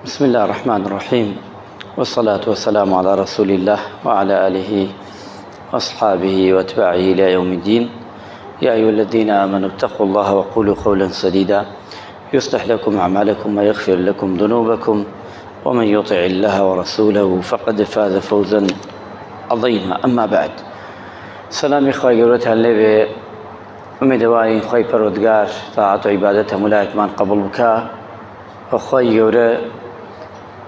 بسم الله الرحمن الرحيم، والصلاة والسلام على رسول الله وعلى آله وأصحابه وأتباعه إلى يوم الدين. يا أيها الذين آمنوا اتقوا الله وقولوا قولا سديدا يصلح لكم أعمالكم ويغفر لكم ذنوبكم، ومن يطع الله ورسوله فقد فاز فوزا عظيما. أما بعد، سلام إخوة قولتها اللي بأمدوارين خوي پروردگار طاعت و عبادتها ملايك من قبل بكا وخوي قولة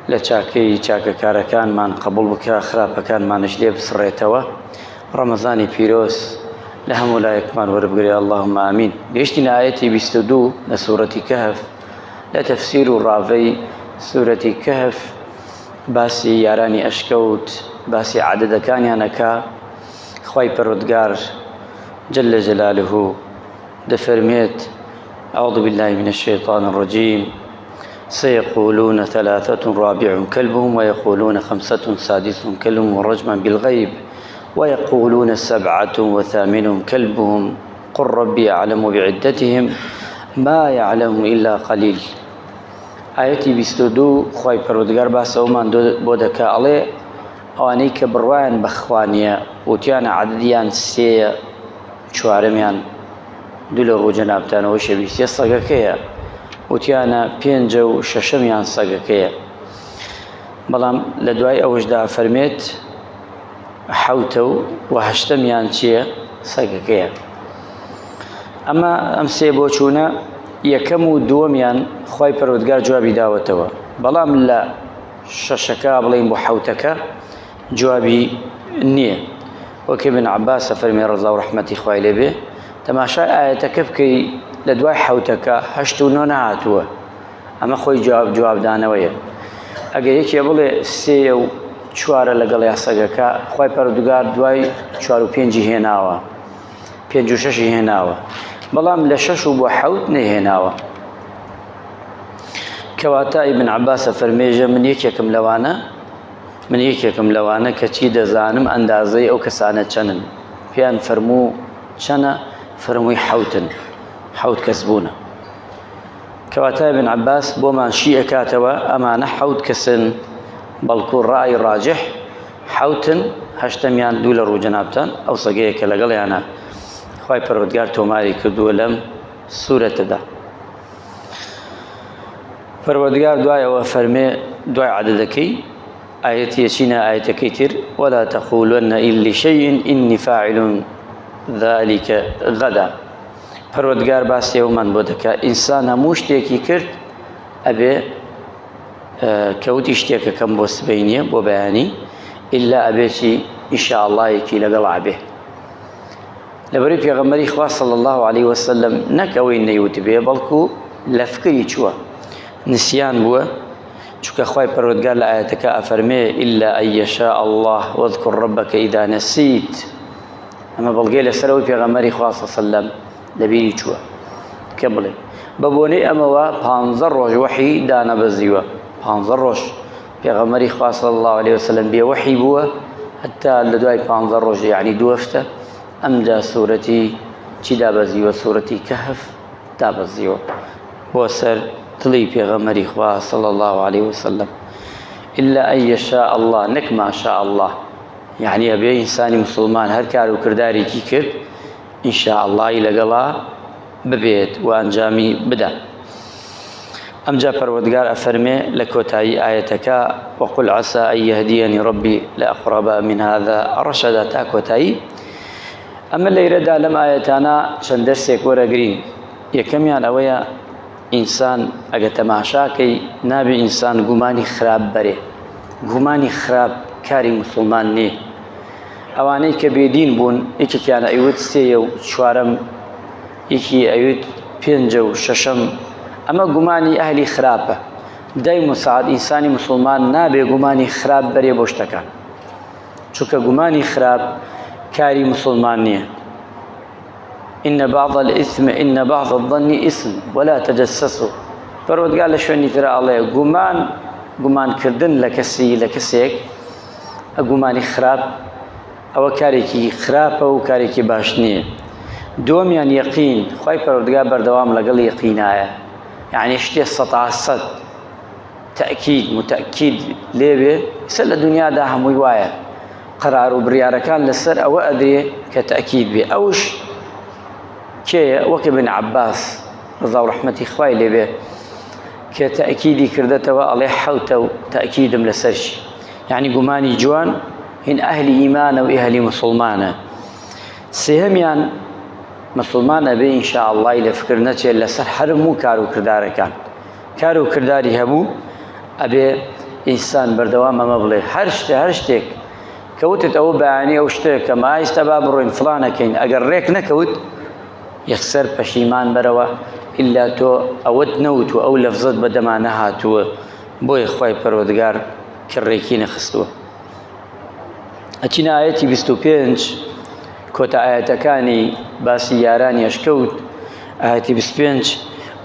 لچاكي چاكا كاركان من قبل بكا خرابا كان ما نشليب سريتوا رمضاني بيروس لهم ملايك من وربقري اللهم آمين. بيشتنا آياتي بيستدو لسورة كهف لتفسير الرافي سورة كهف باسي ياراني أشكوت باسي عدد كان يانكا خوي پروردگار جل جلاله دفرميت أعوذ بالله من الشيطان الرجيم سيقولون ثلاثة رابع كلبهم ويقولون خمسة سادس كلبهم رجما بالغيب ويقولون سبعة وثامنهم كلبهم قل ربي أعلم بعدتهم ما يعلم إلا قليل. آياتي بيستودو خوي پروردگار باسا ومان بودكا عليه ئەوانەی کە بڕوایان بەخوانیە وتیانە عەدەدیان سێیە چوارەمیان دوو لە ڕوو جەنابتانەوە شەویستیە سەگەکەیە وتیانە پێنجە و شەشەمیان سەگەکەیە، بەڵام لە دوای ئەوەشدا فەرمێت حەوتە و هەشتەمیان چییە سەگەکەیە. ئەمە ئەم سێ بۆ چوونە یەکەم و دووەمیان خوای پەروەردگار جوابی داوەتەوە، بەڵام لە شەشەکە بڵێن بۆ حەوتەکە جوابی نییە. وەک ابن عەباس فەرمێ ڕەزا و ڕەحمەتی خوای لێ بێ تەماشای ئاەتەکە بکەی لە دوای حەوتەکە هەشت و نۆ نەهاتووە، ئەمە خۆی جوابدانەوەیە. ئەگەر یەکێ بڵێ سێ و چوارە لەگەڵ یاسەگەکە خوای پەروەردگار دوای چوار و پێنجی هێناوە، پێنج و شەشی هێناوە، بەڵام لە شەش و بۆ حەوت نەهێناوە. کەواتە ئیبن عەباسە فەرمێژە من یەکێکم لەوانە کە چی دەزانم ئەندازەی ئەو کەسانە چەنن. پێیان فەرموو چەنە؟ فەرمووی حەوتن، حەوت کەس بوونە. کەواتە ئیبن عەباس بۆمان شی ئەکاتەوە ئەمانە حەوت کەسن، بەڵکو ڕای ڕاجح حەوتن، هەشتەمیان دوو لە ڕوو جەنابتان ئەو سەگەیە کە لەگەڵیانە خوای پەروەردگار تۆماری کردووە لەم سوورەتەدا. پەروەردگار دوایەوە فەرمێ دوای عەدەدەکەی آيتي يشينا آية كتير ولا تقولن إلا شيء إني فاعل ذلك غدا. پروردگار باس يومان بودكا إنسان موشتيكي كرت أبي كوت اشتيك كم بوس بيني وبياني إلا أبيشي إن شاء الله يكي لقلع به. لبري پیغمبري خواه صلى الله عليه وسلم نكوين نيوت به بلكو لفكري چوا نسيان بوا چونکە خوای پەروەردگار لە ئاەتەکە ئەفەرمێ إلا أن يشاء الله واذكر ربك إذا نسيت. ئەمە بەڵگەی لەسەرەوەی پێغەمبەری خوا صلی الله علیه وسلم لەبیری چووە کە بڵێ بە بۆنەی ئەمەوە 15 ڕۆژ وحی دانەبەزیوە، 15 ڕۆژ پێغەمبەری خوا صلی الله عليه وسلم بێ وحی بووە هەتا لە دوای 15 ڕۆژ یعنی دوو هەفتە ئەمجا سوورەتی چی دابەزیوە؟ سوورەتی کەهف دابەزیوە بۆ سەر دڵی پێغەمبەری خوا صلی الله عليه وسلم. إلا أن يشاء الله نەک ما شاء الله، یعنی ئەبێ ئینسانی مسلمان هەر کار و کردارێکی کرد ئین شاء اللهی لەگەڵا ببێت و ئەنجامی بدا. ئەمجا پەروەردگار ئەفەرمێ لە کۆتایی ئاەتەکە وقل عسى أن يهديني ربي لأقرب من هذا رشدا تا کۆتایی. ئەمە لەیرەدا لەم ئاەتانە چەند دەرسێک وەرەگرین. یەکەمیان ئەوەیە ئینسان ئەگە تەماشاکەی نابێ ئینسان گومانی خراپ بەرێ، گومانی خراپ کاری مسلمان نییە. ئەوانەی کە بێدین بوون یەکێکیان ئەیوت سێیە و چوارەم، یەکی ئەیوت پێنجە و شەشەم، ئەمە گومانی ئەهلی خراپە. دای مساعد ئینسانی مسلمان نابێ گومانی خراپ بەرێ بۆ شتەکان، چونکە گومانی خراپ کاری مسلمان نییە. إن بعض الظن إثم ولا تجسسوا. پەروەردگار لە شوێنی ترە ئەڵێ گومان کردن لە کەسێک ئەگومانی خراپ ئەوە کارێکی خراپە و کارێکی باش نییە. دووەمیان یەقین، خوای پەروەردگار بەردەوام لەگەڵ یەقینایە، یعنی شتێ 100% تأكيد متأكد ليبه سل الدنيا ده هم ويايا قرار وبريار كان للسر أو أدري كتأكيد به أوش كي وكابن عباس رضا ورحمة إخوائي ليبه كتأكيدي كردته عليه حوته تأكيد من السرش يعني قماني جوان هن أهل إيمان وأهل مسلمان سهميان مسلمان به إن شاء الله إلى فكرنا إلا سر حرمو كارو كردار كان كارو كرداري هبو أبي إنسان بردوام مبلغ هرشتك كوتت أو بعاني أو اشترك ما يستباب روين فلانة كين أجر ريك نكوت يخسر بشيمان بروا إلا تو أود نوت أو لفظت بدما نهاتو بوي خوي پروردگار كريكين خستوه أتينا آياتي 25 كوتا آياتكاني باسي ياراني أشكوت آياتي 25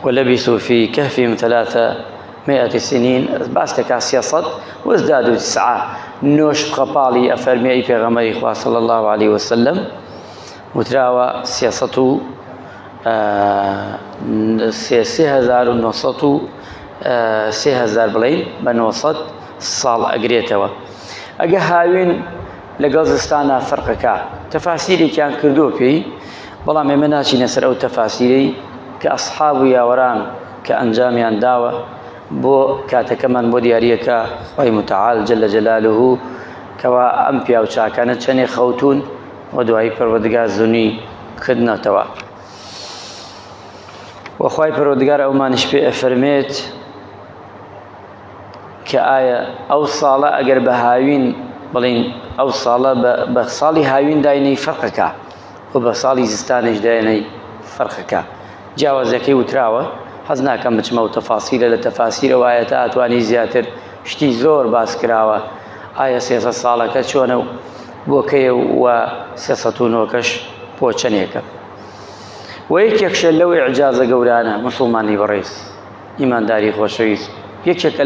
ولبثوا في كهفهم 300 سنين باستكا سياسات وازدادوا 9 نوش خبالي أفرمي پیغمبر إخوة صلى الله عليه وسلم وتراوى سياسته 3900 بلين بنوسط صال أجريتوا أجا هاوين لقزستانا فرقك تفاسيري كان كردو في والله ما مناشي نسر أو تفاسيري كأصحاب يا وران كأنجام داوة بو كاتكمن بو دياريكا وهي متعال جل جلاله كوا أمبيا وشا كانت شني خوتون ودعي پروردگار زني خدنا توا وخواي پروردگار او ما نشبه فرميت كآية أو صالة أجر بهاوين بلين أو صالة بصالي هاوين دايني فرقك وبصالي زستانش دايني فرقك جاوزكي وتراوة حزنا كم بجمع تفاصيل لتفاسير وآياتات واني زياتر شتي زور باس كراوة آية سياسة صالة كتشونو بوكي وسياسة نوكش بوچنيك ويكيكش لو إعجاز قولانا مسلماني بريس إيمان داري خوشويس يكيك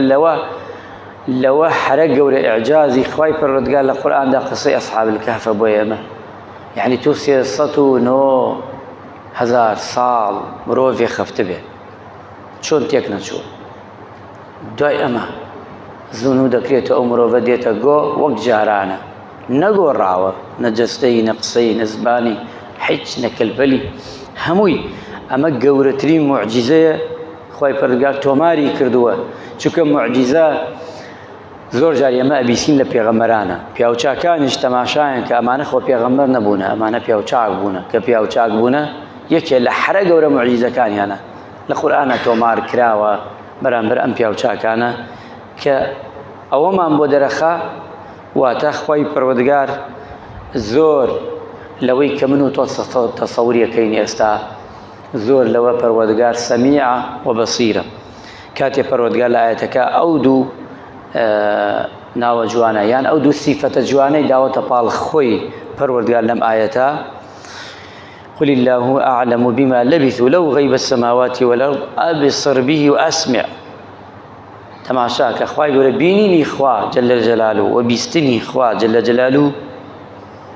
لو حرق قول إعجازي خواي برد قال القرآن دا قصي أصحاب الكهف بويما يعني تو سياسته نو 1000 سال مروفي خفت به شون تيكنا شو دائما زنو دكريت أمرو بديت قو وقت جارانا نقو راوة نجستي نقصي نزباني حج نكلبلي هموي أما قورترين معجزة خواهي پردگار توماري كردوه چوكا معجزة زور جاري أما أبيسين لبيغمرانا بيوچاكانش تماشاين كأمانة خو بيغمر نبونا أمانة بيوچاك بونا كبيوچاك بونا يكي لحرق قورة معجزة كان يعني لقرآن تومار كراوة برانبر أم بيوچاكانا كأوما مبودرخا واتا خواهي پروردگار زور لوي كمنو تصوري كيني استا زور لو پروردگار سميعة وبصيرة كاتي پروردگار لآياتك أودو ناو جوانا يعني أودو صفة جوانا داوة بال خوي پروردگار لم آياتا قل الله أعلم بما لبثوا لو غيب السماوات والأرض أبصر به وأسمع تماشاك أخوائي يقول بينيني إخوة جل جلاله وبيستني إخوة جل جلاله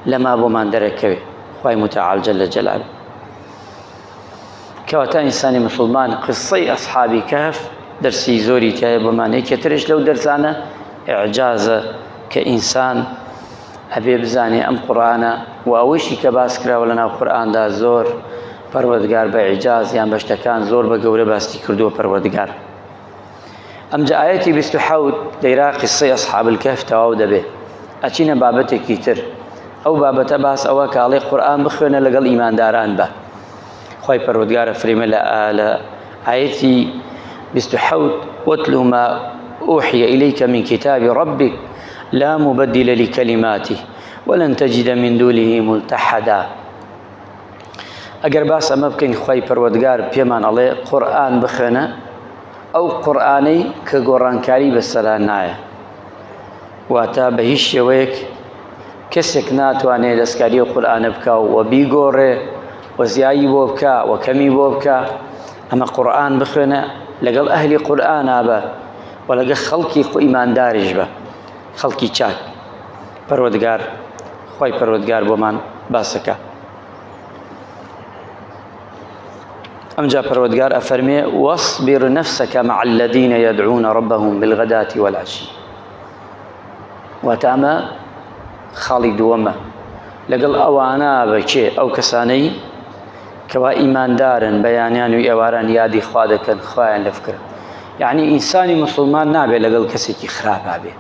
لما بمان دركوي أخوائي متعال جل جلاله كواتا إنساني مسلمان قصي أصحابي كهف درسي زوري تاي بمان هيك ترش لو درسانا إعجاز كإنسان أبي بزاني أم قرآن وأوشي كباس كرا ولنا قرآن دا زور پروردگار بإعجاز يعني بشتكان زور بقورة باستي كردو پروردگار أم جاء آياتي بستحاول ديرا قصي أصحاب الكهف تواود به أتينا بابتك كتير أو بابت باس أو كالي قرآن بخونا لقل إيمان داران به خوي پروردگار فريم لآل آياتي بستحاول واتلو ما أوحي إليك من كتاب ربك لا مبدل لكلماته ولن تجد من دونه ملتحدا أجر باس أما بكين خوي پروردگار بيمان الله قرآن بخونا أو قرآني كقرآن كاري بالسلام نايا واتا بهش يويك كسك ناتواني دسكاري قرآن بكا وبيقور وزياي بوبكا وكمي بوبكا أما قرآن بخونا لقل أهلي قرآن أبا ولقل خلقي إيمان دارج با خلقي چاك پروردگار خوي پروردگار بمان باسكا أمجا پروردگار أفرمي واصبر نفسك مع الذين يدعون ربهم بالغداة والعشي وتأمى خالد وما لقل أوانا بكي أو كساني كوا إيمان دارن بيانيان ويواران يادي خوادكن خوايان لفكر يعني إنساني مسلمان نابي لقل كسيكي خراب عبي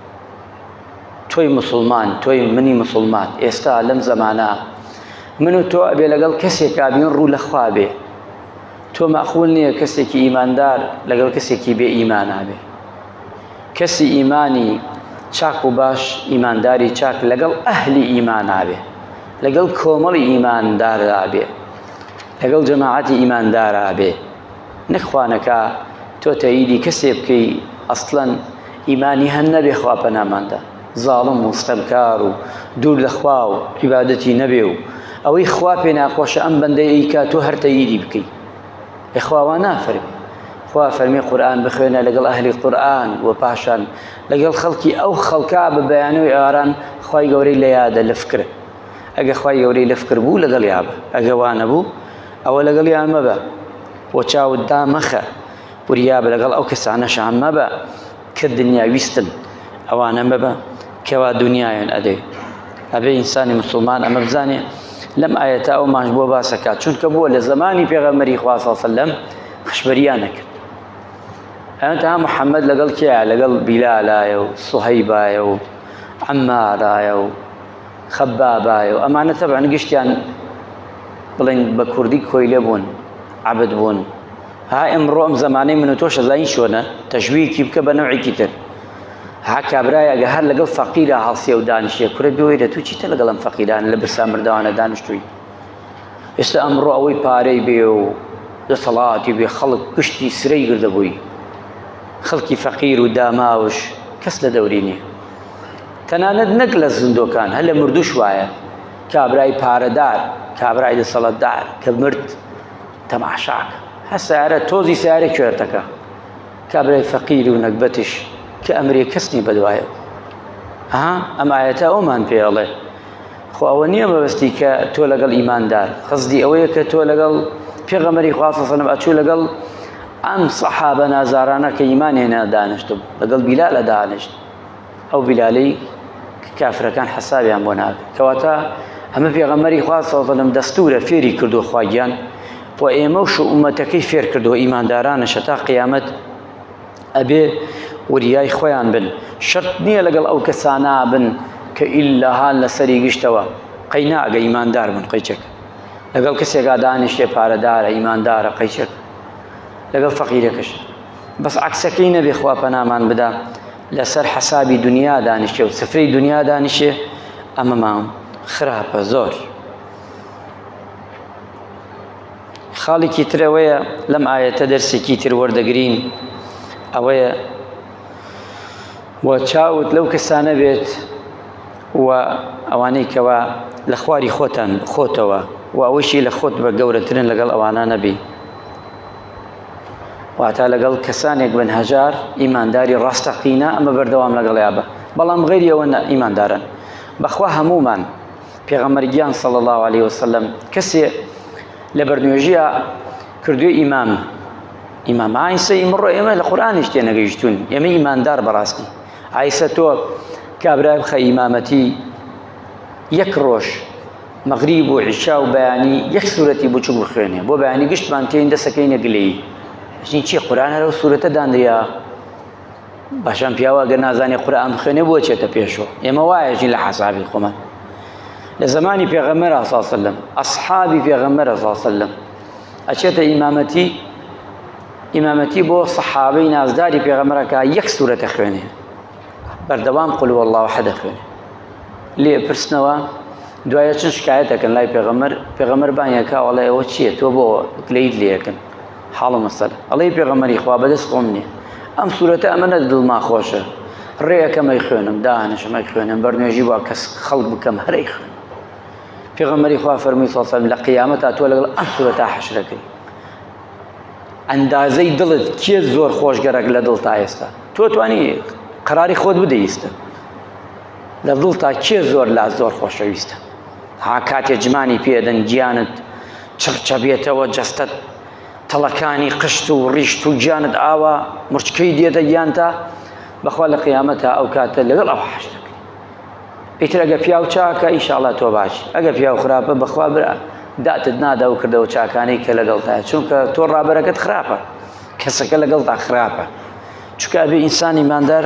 توي مسلمان توي مني مسلمان إستا لم زمانا منو تو أبي لقل كسيكا بين رو لخوابي تو مأخولني كسيكي إيمان دار لقل كسيكي بي إيمان عبي كسي إيماني چاك و باش إيمان داري چاك لقل أهل إيمان عبي لقل كومل إيمان دار عبي لقل جماعتي إيمان دار عبي نخوانكا تو تأيدي كسي بكي أصلا إيماني هنبي خوابنا ماندا ظالم مستبكار و دور لخواو عبادتي نبيو أو إخوابنا خوش أم بندي إيكا تو هر تأيدي بكي إخواوانا فرمي خوا فرمي قرآن بخوينا لقل أهل القرآن وباشان لقل خلقي أو خلقا ببيانو إيران خواي قوري ليادا لفكر أجا خواي قوري لفكر بو لقل يابا أجا وانا بو أو لقل ياما با وچاو الدامخة وريابا لقل أو كسانا شعما با كالدنيا ويستن أوانا مبا كوا دنيا أدي أبي إنساني مسلمان أما بزاني لم آياتا أو ماجبو باسكات چونك بو لزماني پیغمبري خواه صلى الله عليه وسلم خشبريانك أنت محمد لقل كيا لقل بلال صهيبا عمار خبابا أمانة طبعا قشتيان بلين بكردي كويلة بون عبد بون ها امرؤ زماني من توش زين شونه تشويق يبكى بنوعي كتير ها كابرايا قهر لقل فقيرة عاصية ودانشية كره بيويرة تو چيتا لقلم فقيران لبسا مردوانا دانشتوي استا امرؤ اوي باري بيو لصلاتي بي خلق قشتي سري قرد بوي خلقي فقير وداماوش كس لدوريني تناند نقل الزندوكان هلا مردوش وايا كابراي باردار كابراي لصلاة دار كمرت تماشاك هسا توزي سيارة كورتكا كابراي فقير ونقبتش كأمري كسني بدوايا أما آياتا أومان في الله خو أولنيا ما بستي كتو لقل إيمان دار قصدي أويا كتو لقل في غمري خاصة صنع أتو لقل أم صحابة نازارانا كإيمان هنا دانشتم لقل بلال دانشت أو بلالي كافر كان حسابي عن بناك كواتا أما في غمري خاصة صنع دستورة فيري كردو خواجيان وإيموش أمتكي فير كردو إيمان دارانا شتا قيامت أبي ورياي خويان بن شرط نية لقل أو كسانا بن كإلا هان لسري قشتوا قيناء إيمان دار بن قيشك لقل كسي قادانش يبار دار إيمان دار قيشك لقل فقيركش بس عكسكين بإخوة بنامان بدا لسر حسابي دنيا دانش وسفري دنيا دانش أما معهم خراب زور خالي كتر ويا لم آية تدرسي كتر وردقرين أويا وشاوت لو كسانة بيت وأواني كوا لخواري خوتوا وأوشي لخوت بقورة ترين لقل أوانا نبي وعتا لقل كسانيك بن هجار إيمان داري راستقينا أما بردوام لقل يابا بلام غير يوانا إيمان دارا بخوا همومان پیغمبرجان صلى الله عليه وسلم كسي لبرنوجيا كردو إمام عيسى يمر إمام القرآن اشتينا جيشتون يمي إيمان دار براستي عيسى تو كابرا بخي إمامتي يكروش مغرب وعشاء وبياني يك سورتي بوچو بخينه بو بياني قشت مانتين ده سكينه قلي شنو شي قرآن رو سورة داندريا باشان پیاوا گنازاني قرآن بخينه بو چته پیشو يما وايجي لحسابي قوم لزماني پیغمبر صلى الله عليه وسلم اصحابي پیغمبر صلى الله عليه وسلم اچته إمامتي بو صحابي نازداري پیغمبر کا یک سورة خوينه بردوام قل والله احد خوينه لي برسنوا دوایە چن شکایەتەکەن لای پێغەمبەر بانیەکە وەڵێ ئەوە چییە تۆ بۆ کلەیت لێەکەن حاڵە مەسەلە ئەڵێ پێغەمبەری خوا بەدەست خۆم نییە ئەم سوورەتە ئەمەنە دڵما خۆشە ڕێیەکەمەی خوێنم داهەنەشەمەی خوێنم بەرنوێژی بۆ کەس خەڵک بکەم هەرەی خوێن پێغەمبەری خوا فەرمووی صلی الله علیه وسلم لە قیامەتا تۆ لەگەڵ ئەم سوورەتە حەشرەکەی ئەندازەی دڵت کێ زۆر خۆشگەرەک لە دڵ تا ئێستا تۆ توانی قەراری خۆت بدە ئێستا لە دڵ تا کێ زۆر لا زۆر خۆشەویستە ها کاتێ جمانی پێدەن گیانت چڕچە بێتەوە جەستەت تەڵەکانی قشت و ڕیشت و گیانت ئاوە مرچکەی دێتە گیانتە بەخوا لە قیامەتە ئەو کاتە لەگەڵ ئەو حەشر دەکەی. ئیتر ئەگە پیاو چاکە ئینشاءڵڵا تۆ باش، ئەگە پیاو خراپە بەخوا برا داتت نادا و کردەوە چاکانەی کە لەگەڵتایە، چونکە تۆ ڕابەرەکەت خراپە، کەسەکە لەگەڵتا خراپە. چونکە ئەبێ ئینسان ئیماندار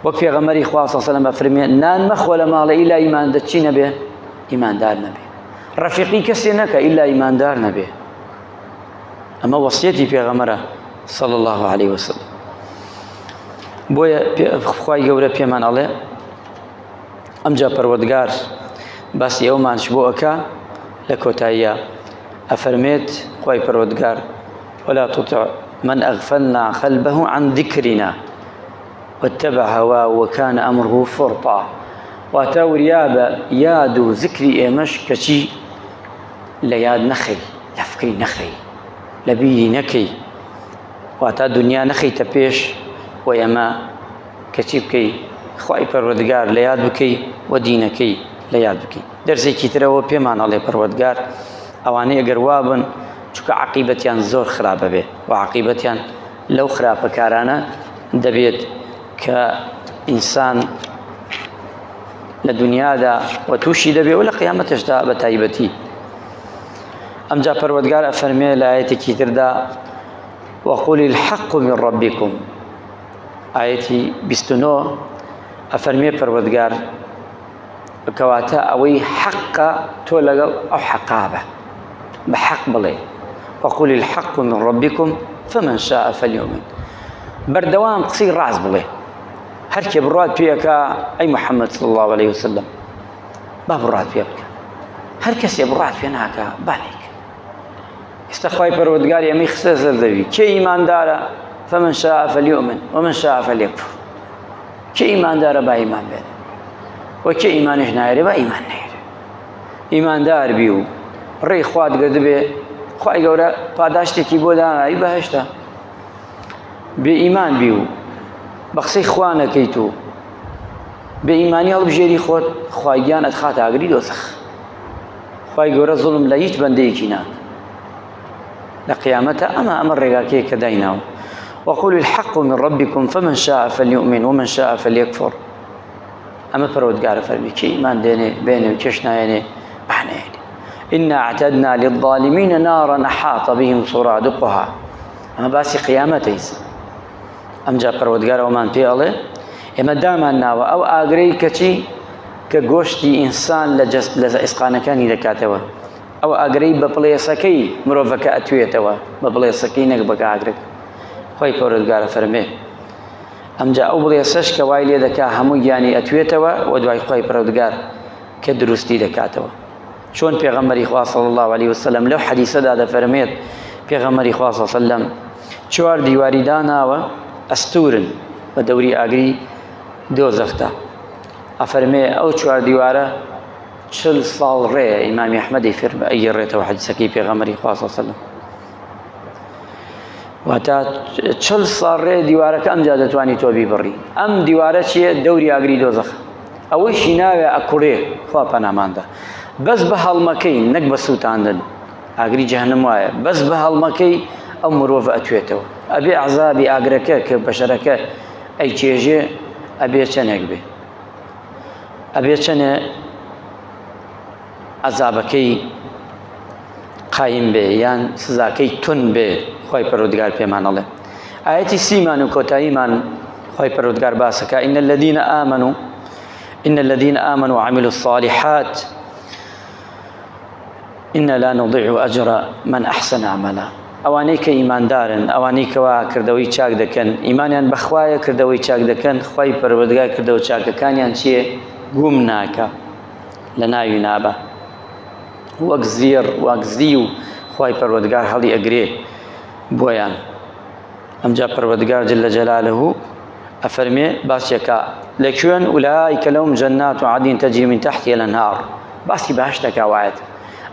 وەک پێغەمبەری خوا صلی الله علیه و سلم ئەفەرمێ نان مەخۆ لە ماڵە ئیلا ئیمان دەچی نەبێ ئیماندار نەبێ، ڕەفیقی کەسێ نەکە ئیلا ئیماندار نەبێ. ئەمە وەصیەتی پێغەمبەرە صلی الله علیه و سلم. بۆیە خوای گەورە پێمان ئەڵێ ئەمجا پەروەردگار باسی ئەومانش بۆ ئەکا لە کۆتاییە ئەفەرمێت خوای پەروەردگار ولا تطع من أغفلنا قلبه عن ذكرنا واتبع هواه وكان أمره فرطا. واتاور يابا يادو ذكري إيمش كشي لياد نخي لفكري نخي لبيدي نكي واتا دنيا نخي تبيش ويما كشي بكي خواهي پروردگار لياد بكي ودينكي لياد بكي. درسي كتره بيمان عليه پروردگار اواني اگر وابن چونکە عقیبەتیان زۆر خراپە بێ و عقیبەتیان لەو خراپەکارانە دەبێت کە ئینسان لە دنیادا و تووشی دەبێ و لە قیامەتشدا بە تایبەتی. ئەمجا پەروەردگار ئەفەرمێ لە ئایەتێکی تردا وقل الحق من ربكم، ئایەتی 29 ئەفەرمێ پەروەردگار کەواتە ئەوەی حەقە تۆ لەگەڵ ئەو حەقابە بحق بڵێ وقل الحق من ربكم فمن شاء فليؤمن. بردوام قسەی ڕاست بڵێ، هەر کێ بڕات پێیەکە ئەی محەممەد صلی الله عليه وسلم با بڕات پێ بکە، هەر کەسێ بڕات پێ ناکە بانێک. ئێستا خوای پەروەردگار ئەمەی خستە سەردەوی کێ ئیماندارە فمن شاء فليؤمن ومن شاء فليكفر. کێ ئیماندارە با ئیمان بێت و کێ ئیمانش نایێرێ با ئیمان نایێرێ. ئیماندار بی و ڕێی خوات گرد بێ خوای گەورە پاداشتێکی بۆ دانایی بەهەشتە. بێ ئیمان بی و بە قسەی خوا نەکەیت و بێ ئیمانی هەڵبژێری خۆت خوای گیان ئەتخاتە ئاگری دۆزەخ. خوای گەورە زوڵم لە هیچ بەندەیەکی ناکە لە قیامەتە. ئەمە ڕێگاکەیە کە دایناوە وقل الحق من ربكم فمن شاء فليؤمن ومن شاء فليكفر. ئەمە پەروەردگارە فەرمی کە ئیمان دێنێ بێنێ و کێش نایێنێ بانێنێ. إنا اعتدنا للظالمين نارا أحاط بهم سرادقها. أما باسي قيامتيس أمجا پروردگار ومان پێ ئەڵێ ئێمە دامان ناوە ئەو ئاگرەی کەچی کە گۆشتی ئینسان لە ئیسقانەکانی دەکاتەوە، ئەو ئاگرەی بە پڵێسەکەی مرۆڤەکە ئەتوێتەوە، بە بڵێسەکەی نەک بە ئاگرەک. خۆی پەروەردگارە فەرمێ ئەمجا ئەو بڵێسەش کە وای لێ دەکا هەموو گیانی ئەتوێتەوە و دوای خۆی پەروەردگار کە دروستی دەکاتەوە. چۆن پێغەمبەری خوا صلی الله علیه وسلم لەو حەدیسەدا دەفەرمێت پێغەمبەری خوا صلی الله علیه وسلم چوار دیواری داناوە ئەستورن بە دەوری ئاگری دۆزەخدا. ئەفەرمێ ئەو چوار دیوارە 40 ساڵ ڕێیە. ئیمامی ئەحمەدی ئەیگەڕێتەوە حەدیسەکەی پێغەمبەری خوا صلی الله علیه وسلم. واتە 40 ساڵ ڕێ دیوارەکە ئەمجا دەتوانی تۆ بیبڕی. ئەم دیوارە چییە؟ دەوری ئاگری دۆزەخ. ئەوەیشی ناوێ ئەکوڕێ خوا پەناماندا. بەس بە هەڵمەکەی نەک بە سووتاندن. ئاگری جەهەنەم وایە بەس بە هەڵمەکەی ئەو مرۆڤ ئەتوێتەوە. ئەبێ عەزابی ئاگرەکە کە بەشەرەکە ئەیکێژێ ئەبێ چەندێک بێ، ئەبێ چەندێ عەزابەکەی قایم بێ یان سزاکەی تون بێ. خۆی پەروەردگار پێمان ئەڵێ ئایەتی سیمان و کۆتاییمان خۆی پەروەردگار باسەکە إن الذين آمنوا وعملوا الصالحات إنا لا نضيع أجر من أحسن عملا. ئەوانەی کە ئیماندارن، ئەوانەی کەوا کردەوەی چاک دەکەن، ئیمانیان بەخوایە کردەوەی چاک دەکەن، خۆی پەروەردگار کردەوە چاکەکانیان چییە؟ گوم ناکە لە ناوی نابە وەک زێڕ وەک زی و خۆی پەروەردگار هەڵی ئەگرێ بۆیان. ئەمجا پەروەردگار جل جەلالەهو ئەفەرمێ باسیەکە لەکوێن ئولائیکە لەهم جەنات عەدن تەجری من تحتها الأنهار. باسی بەهەشتەکە وایەت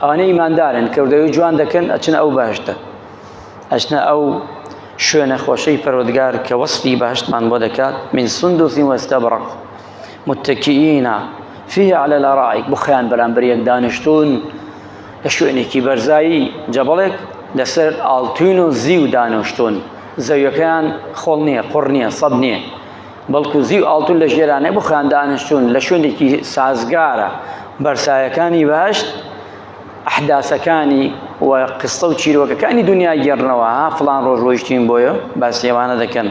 ئەوانەی ئیماندارن کردەوەی جوان دەکەن ئەچنە ئەو بەهەشتە، ئەچنە ئەو شوێنە خۆشەی پەروەردگار کە وەسفی بەهەشتمان بۆ دەکات من سندس واستبرق متكئين فيها على الأرائك. بخیان بەرامبەر یەک دانیشتون لە شوێنێکی بەرزایی جەبەڵێک لەسەر ئاڵتوین و زی و دانۆشتون زەویەکەیان خۆڵ نییە قوڕ نییە سەد نییە بەڵکو زی و ئاڵتون لە ژێرانەی بخوایان دانیشتون لە شوێنێکی سازگارە بەرسایەکانی باشت ئەحداسەکانی و قستە و چیرۆکەکانی دنیا گێڕنەوە ها فڵان ڕۆژ ڕۆیشتین بۆیە باسی ئەوانە دەکەن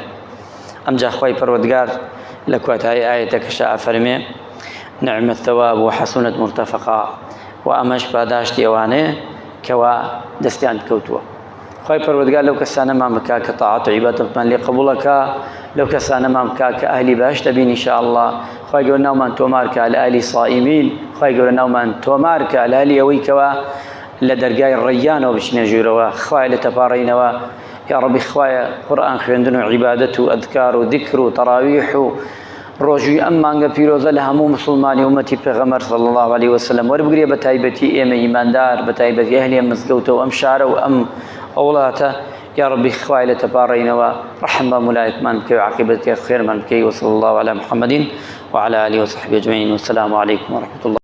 ئەمجا خوای پەروەردگار لە کواتای ئایەتەکەشا ئەفەرمێ نعم الثواب وحسنت مرتفقا و ئەمەش پاداشتی ئەوانەیە کەوا دەستیان کەوتووە خوای پەروەردگار لەو کەسانەمان بکا کە تاعات و عیبادەتمان لێ قبوڵەکە لەو کەسانەمان بکا کە ئەهلی باش دەبین ئینشاءالله خوای گەورە ناومان تۆمار کە لە ئەهلی صائمین خوای گەورە ناومان تۆمار کە لە ئەهلی ئەوەی کەوا لە دەرگای ڕەیانەوە بچنە ژوورەوە خوای لە تەپاڕینەوە یا ڕەبی خوایە قورئان خوێندن و عیبادەت و ئەذکار و ذیکر و تەراویح و ڕۆژوی ئەم مانگە پیرۆزە لە هەموو مسلمانی ئومەتی پێغەمبەر صلی الله علیه وسلم وەربگرێ بە تایبەتی ئێمە ئیماندار بە تایبەتی ئەهلی ئەم مزگەوتە و ئەم شارە و ئەم وڵاتە یا ربی خوای لە تەپاڕینەوە ڕەحم بە مولایەتمان بکەی و عاقبەتی خێرمان بکەی وصلی الله علی محمد وعلى آله وصحبه أجمعين والسلام عليكم ورحمة الله